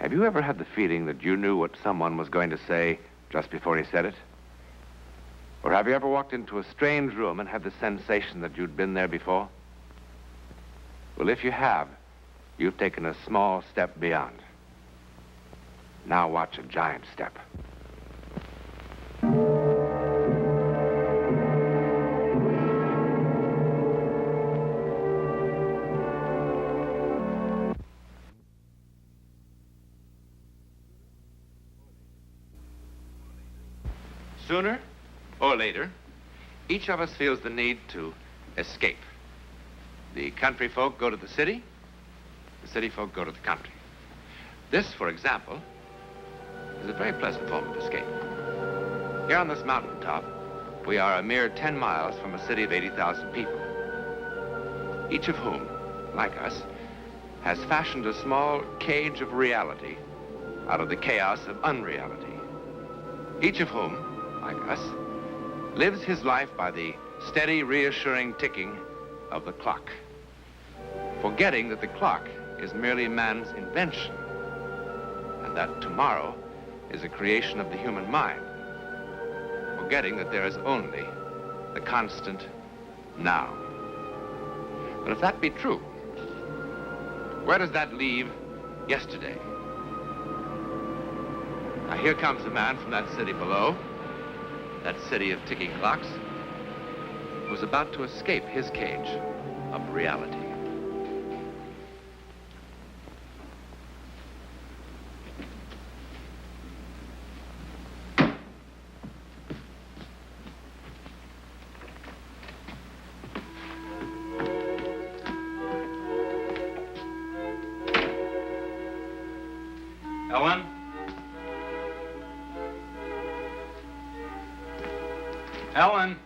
Have you ever had the feeling that you knew what someone was going to say just before he said it? Or have you ever walked into a strange room and had the sensation that you'd been there before? Well, if you have, you've taken a small step beyond. Now watch a giant step. Sooner or later, each of us feels the need to escape. The country folk go to the city folk go to the country. This, for example, is a very pleasant form of escape. Here on this mountaintop, we are a mere 10 miles from a city of 80,000 people, each of whom, like us, has fashioned a small cage of reality out of the chaos of unreality. Each of whom, like us, lives his life by the steady, reassuring ticking of the clock, forgetting that the clock is merely man's invention, and that tomorrow is a creation of the human mind, forgetting that there is only the constant now. But if that be true, where does that leave yesterday? Now here comes a man from that city below, that city of ticking clocks, who's about to escape his cage of reality. Ellen? Ellen?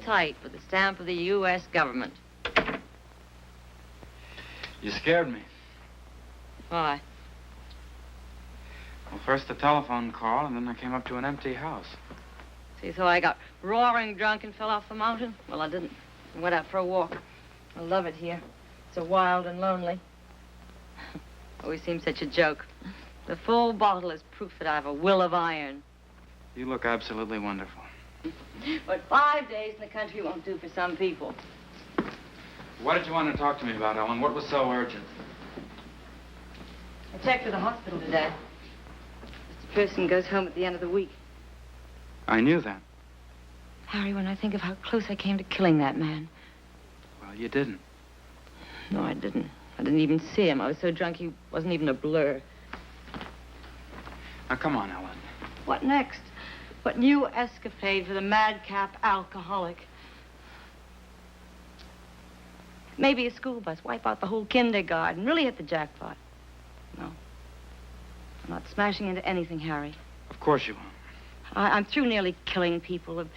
Tight with the stamp of the U.S. government. You scared me. Why? Well, first the telephone call, and then I came up to an empty house. So you thought I got roaring drunk and fell off the mountain? Well, I didn't. I went out for a walk. I love it here. It's so wild and lonely. Always seems such a joke. The full bottle is proof that I have a will of iron. You look absolutely wonderful. But 5 days in the country won't do for some people. What did you want to talk to me about, Ellen? What was so urgent? I checked with the hospital today. Mr. Pearson goes home at the end of the week. I knew that. Harry, when I think of how close I came to killing that man. Well, you didn't. No, I didn't. I didn't even see him. I was so drunk he wasn't even a blur. Now, come on, Ellen. What next? What new escapade for the madcap alcoholic? Maybe a school bus, wipe out the whole kindergarten, really hit the jackpot. No. I'm not smashing into anything, Harry. Of course you won't. I'm through nearly killing people, of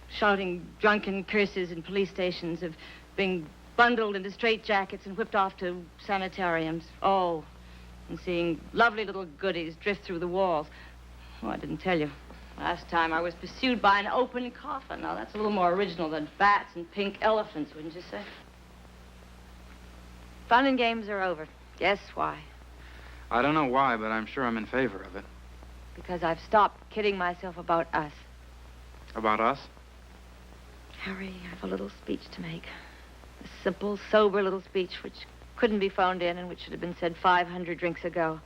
shouting drunken curses in police stations, of being bundled into straitjackets and whipped off to sanitariums. Oh, and seeing lovely little goodies drift through the walls. Oh, I didn't tell you. Last time I was pursued by an open coffin. Now, that's a little more original than bats and pink elephants, wouldn't you say? Fun and games are over. Guess why? I don't know why, but I'm sure I'm in favor of it. Because I've stopped kidding myself about us. About us? Harry, I have a little speech to make. A simple, sober little speech which couldn't be phoned in and which should have been said 500 drinks ago.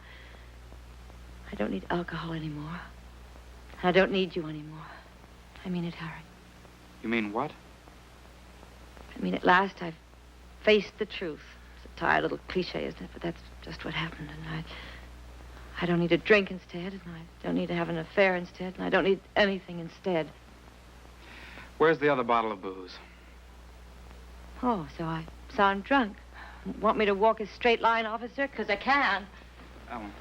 I don't need alcohol anymore. I don't need you anymore. I mean it, Harry. You mean what? I mean, at last I've faced the truth. It's a tired little cliche, isn't it? But that's just what happened. And I don't need a drink instead, and I don't need to have an affair instead, and I don't need anything instead. Where's the other bottle of booze? Oh, so I sound drunk. Want me to walk a straight line, officer? Because I can. Ellen,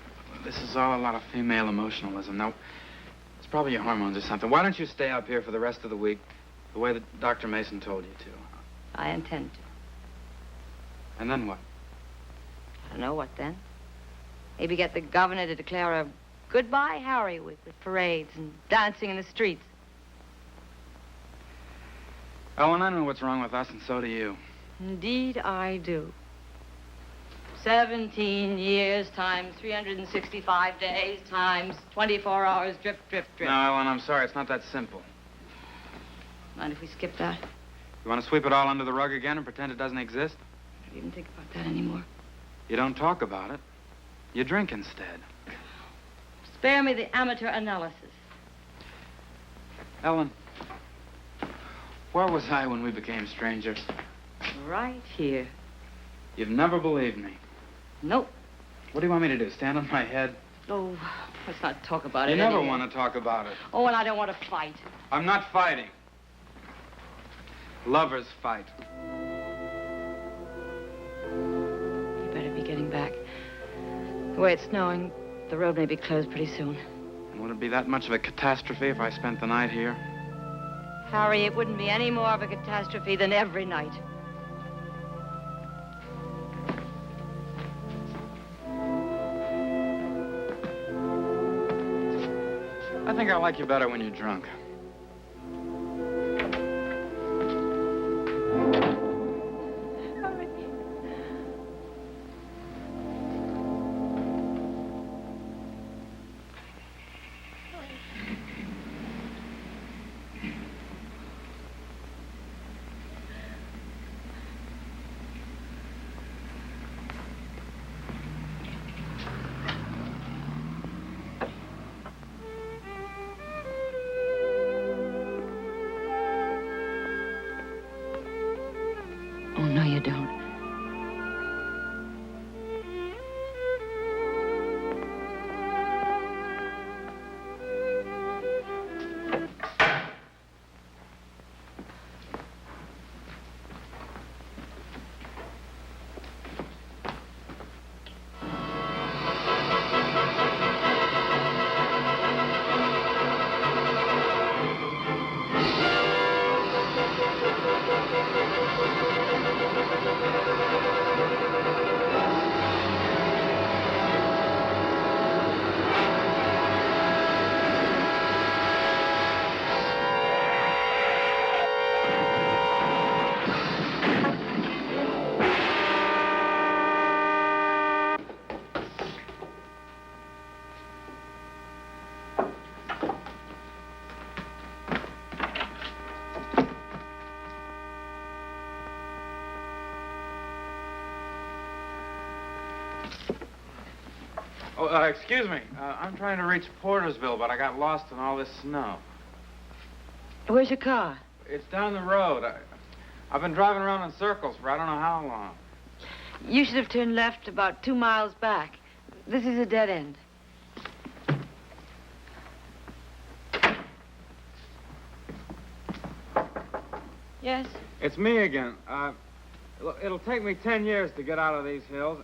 this is all a lot of female emotionalism. Now, it's probably your hormones or something. Why don't you stay up here for the rest of the week, the way that Dr. Mason told you to? I intend to. And then what? I don't know what then. Maybe get the governor to declare a goodbye Harry week with parades and dancing in the streets. Ellen, I know what's wrong with us, and so do you. Indeed, I do. 17 years times 365 days times 24 hours, drip, drip, drip. No, Ellen, I'm sorry. It's not that simple. Mind if we skip that? You want to sweep it all under the rug again and pretend it doesn't exist? I don't even think about that anymore. You don't talk about it. You drink instead. Spare me the amateur analysis. Ellen, where was I when we became strangers? Right here. You've never believed me. Nope. What do you want me to do, stand on my head? Oh, let's not talk about it You never anymore. want to talk about it. Oh, and I don't want to fight. I'm not fighting. Lovers fight. You better be getting back. The way it's snowing, the road may be closed pretty soon. And would it be that much of a catastrophe if I spent the night here? Harry, it wouldn't be any more of a catastrophe than every night. I think I like you better when you're drunk. Oh, no, you don't. Oh, excuse me. I'm trying to reach Portersville, but I got lost in all this snow. Where's your car? It's down the road. I've been driving around in circles for I don't know how long. You should have turned left about 2 miles back. This is a dead end. Yes? It's me again. It'll take me 10 years to get out of these hills,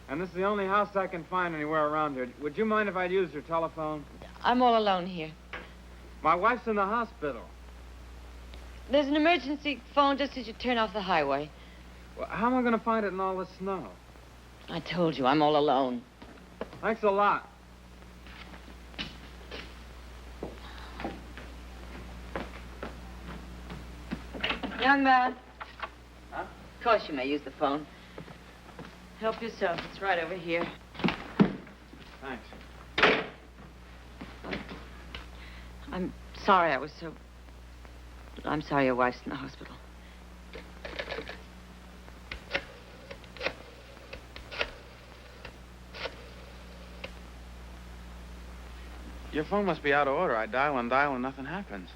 and this is the only house I can find anywhere around here. Would you mind if I'd used your telephone? I'm all alone here. My wife's in the hospital. There's an emergency phone just as you turn off the highway. Well, how am I going to find it in all this snow? I told you, I'm all alone. Thanks a lot. Young man. Huh? Of course you may use the phone. Help yourself. It's right over here. Thanks. I'm sorry I was so... I'm sorry your wife's in the hospital. Your phone must be out of order. I dial and nothing happens.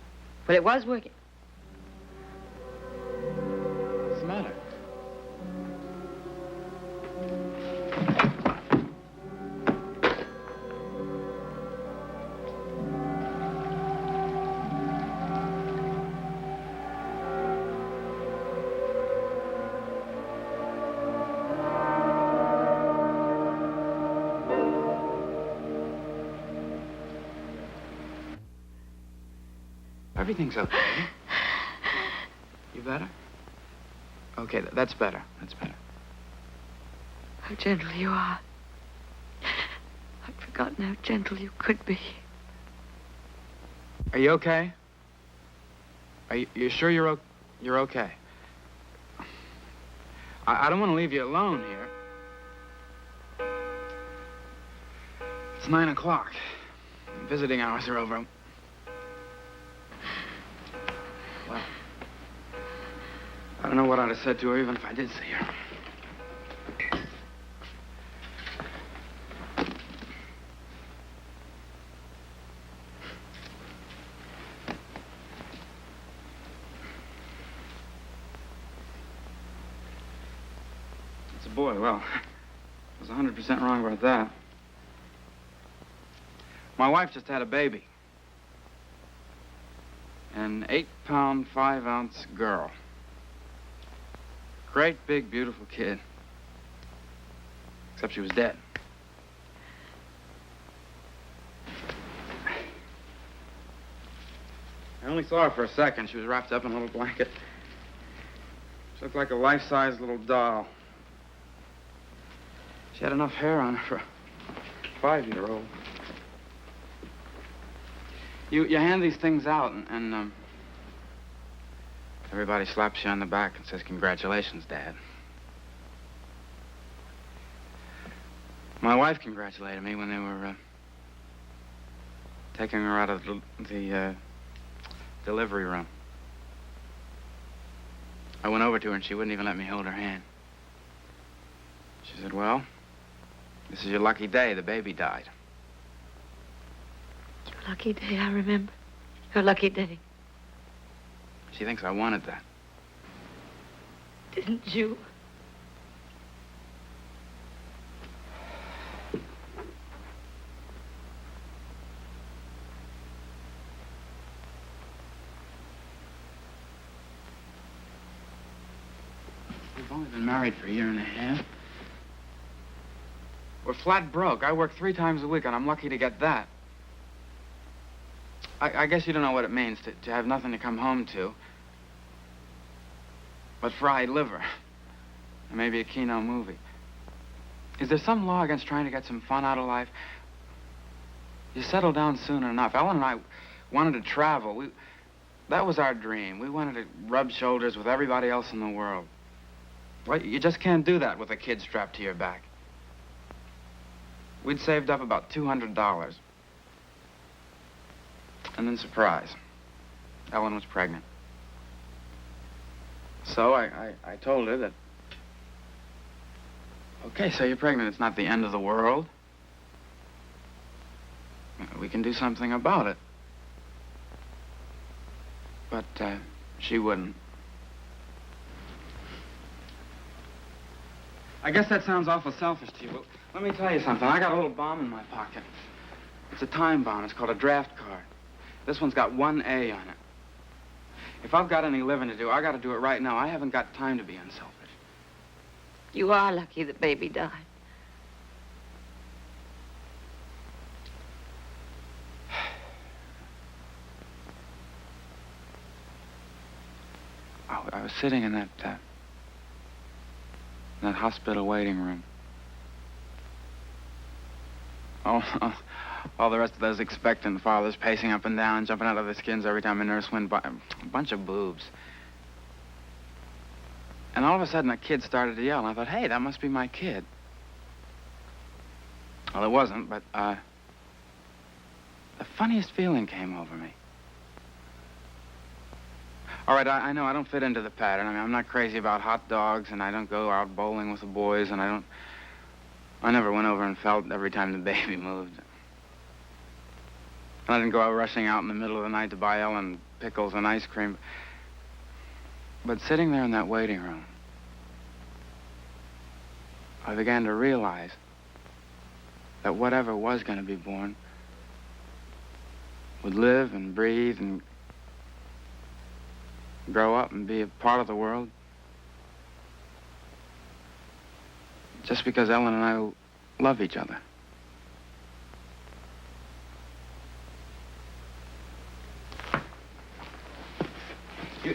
But it was working. What's the matter? Everything's okay. You better? Okay, that's better. That's better. How gentle you are. I'd forgotten how gentle you could be. Are you okay? Are you sure you're okay? I don't want to leave you alone here. It's 9 o'clock. Visiting hours are over. Well, I don't know what I'd have said to her even if I did see her. It's a boy. Well, I was 100% wrong about that. My wife just had a baby. An 8-pound, 5-ounce girl. Great, big, beautiful kid. Except she was dead. I only saw her for a second. She was wrapped up in a little blanket. She looked like a life-size little doll. She had enough hair on her for a 5-year-old. You hand these things out, and everybody slaps you on the back and says, "Congratulations, Dad." My wife congratulated me when they were taking her out of the delivery room. I went over to her, and she wouldn't even let me hold her hand. She said, "Well, this is your lucky day. The baby died." Your lucky day, I remember. Your lucky day. She thinks I wanted that. Didn't you? We've only been married for a year and a half. We're flat broke. I work 3 times a week, and I'm lucky to get that. I guess you don't know what it means to have nothing to come home to but fried liver and maybe a Kino movie. Is there some law against trying to get some fun out of life? You settle down soon enough. Ellen and I wanted to travel. That was our dream. We wanted to rub shoulders with everybody else in the world. Well, you just can't do that with a kid strapped to your back. We'd saved up about $200. And then, surprise, Ellen was pregnant. So I told her that, okay, so you're pregnant. It's not the end of the world. We can do something about it. But she wouldn't. I guess that sounds awful selfish to you, but let me tell you something. I got a little bomb in my pocket. It's a time bomb. It's called a draft card. This one's got 1A on it. If I've got any living to do, I got to do it right now. I haven't got time to be unselfish. You are lucky the baby died. I was sitting in that hospital waiting room. All the rest of those expectant fathers pacing up and down, jumping out of their skins every time a nurse went by. A bunch of boobs. And all of a sudden, a kid started to yell, and I thought, hey, that must be my kid. Well, it wasn't, but the funniest feeling came over me. All right, I know I don't fit into the pattern. I mean, I'm not crazy about hot dogs, and I don't go out bowling with the boys, and I never went over and felt every time the baby moved. And I didn't go out rushing out in the middle of the night to buy Ellen pickles and ice cream. But sitting there in that waiting room, I began to realize that whatever was going to be born would live and breathe and grow up and be a part of the world. Just because Ellen and I love each other.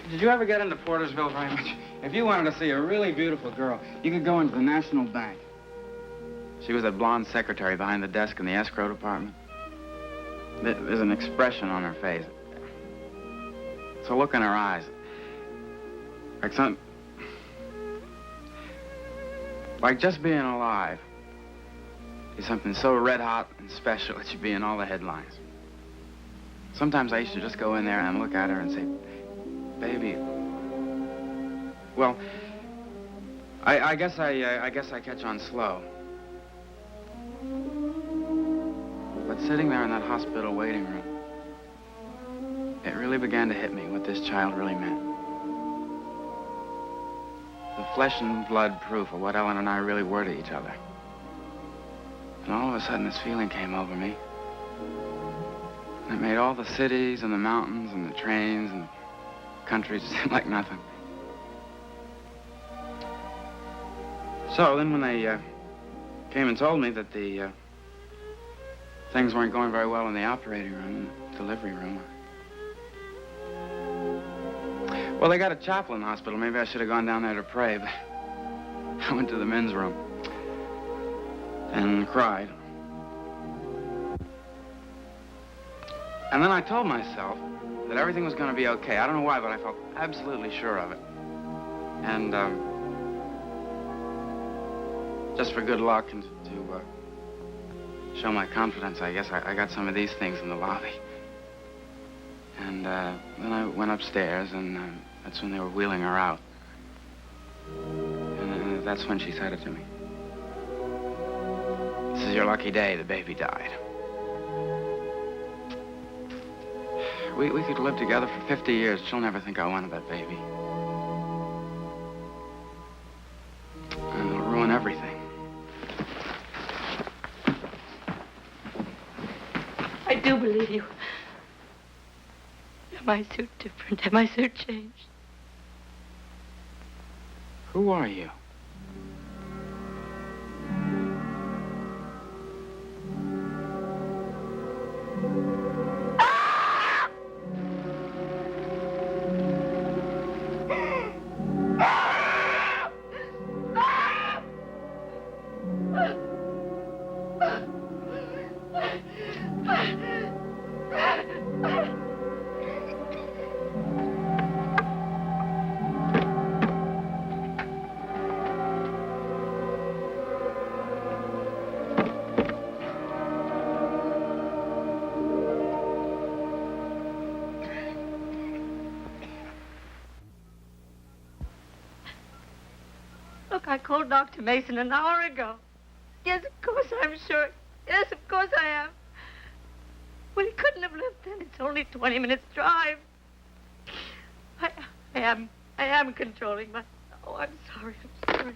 Did you ever get into Portersville very much? If you wanted to see a really beautiful girl, you could go into the National Bank. She was that blonde secretary behind the desk in the escrow department. There's an expression on her face. It's a look in her eyes. Like just being alive is something so red hot and special it should be in all the headlines. Sometimes I used to just go in there and look at her and say, baby. Well, I guess I catch on slow. But sitting there in that hospital waiting room, it really began to hit me what this child really meant. The flesh and blood proof of what Ellen and I really were to each other. And all of a sudden, this feeling came over me. And it made all the cities and the mountains and the trains and the countries seem like nothing. So then when they came and told me that the things weren't going very well in the operating room, the delivery room. Well, they got a chapel in the hospital. Maybe I should have gone down there to pray, but I went to the men's room and cried. And then I told myself that everything was going to be okay. I don't know why, but I felt absolutely sure of it. And just for good luck and to show my confidence, I guess, I got some of these things in the lobby. And then I went upstairs, and that's when they were wheeling her out. And that's when she said it to me. This is your lucky day, the baby died. We could live together for 50 years. She'll never think I wanted that baby. And it'll ruin everything. I do believe you. Am I so different? Am I so changed? Who are you? Look, I called Dr. Mason an hour ago. Yes, of course I'm sure. Yes, of course I am. Well, he couldn't have lived then. It's only 20 minutes drive. I am controlling my... Oh, I'm sorry. I'm sorry.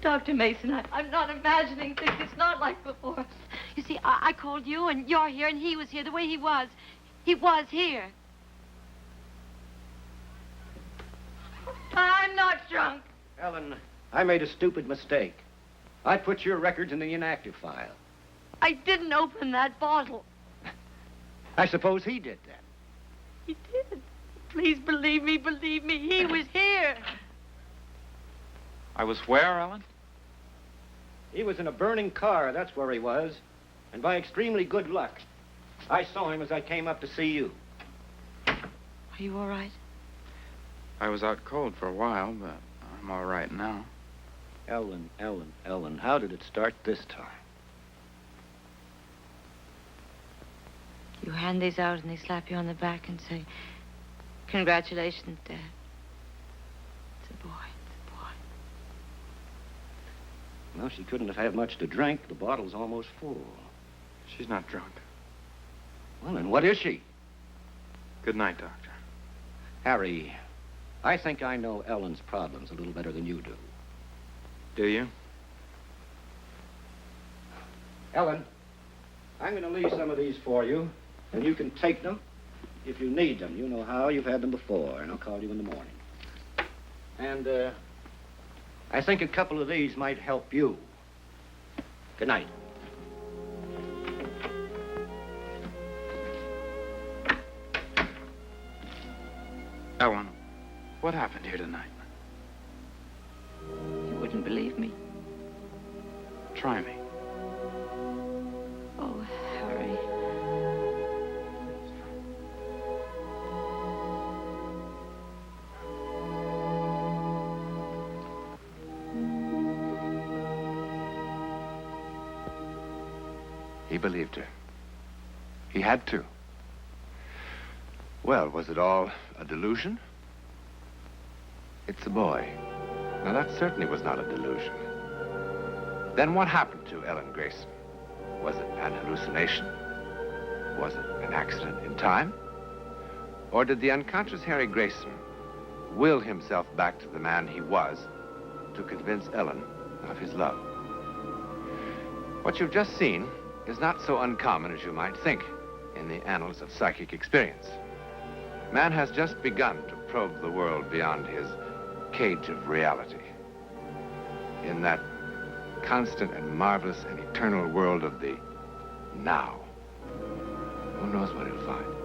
Dr. Mason, I'm not imagining things. It's not like before. You see, I called you, and you're here, and he was here the way he was. He was here. I'm not drunk. Ellen, I made a stupid mistake. I put your records in the inactive file. I didn't open that bottle. I suppose he did then. He did. Please believe me, he was here. I was where, Ellen? He was in a burning car, that's where he was. And by extremely good luck, I saw him as I came up to see you. Are you all right? I was out cold for a while, but I'm all right now. Ellen, how did it start this time? You hand these out, and they slap you on the back and say, "Congratulations, Dad. It's a boy. Well, she couldn't have had much to drink. The bottle's almost full. She's not drunk. Well, then what is she? Good night, Doctor. Harry, I think I know Ellen's problems a little better than you do. Do you? Ellen, I'm going to leave some of these for you, and you can take them if you need them. You know how. You've had them before, and I'll call you in the morning. And, I think a couple of these might help you. Good night. Ellen, what happened here tonight? You wouldn't believe me. Try me. Oh, Harry. He believed her. He had to. Well, was it all a delusion? It's a boy. Now, that certainly was not a delusion. Then what happened to Ellen Grayson? Was it an hallucination? Was it an accident in time? Or did the unconscious Harry Grayson will himself back to the man he was to convince Ellen of his love? What you've just seen is not so uncommon as you might think in the annals of psychic experience. Man has just begun to probe the world beyond his cage of reality. In that constant and marvelous and eternal world of the now. Who knows what he'll find?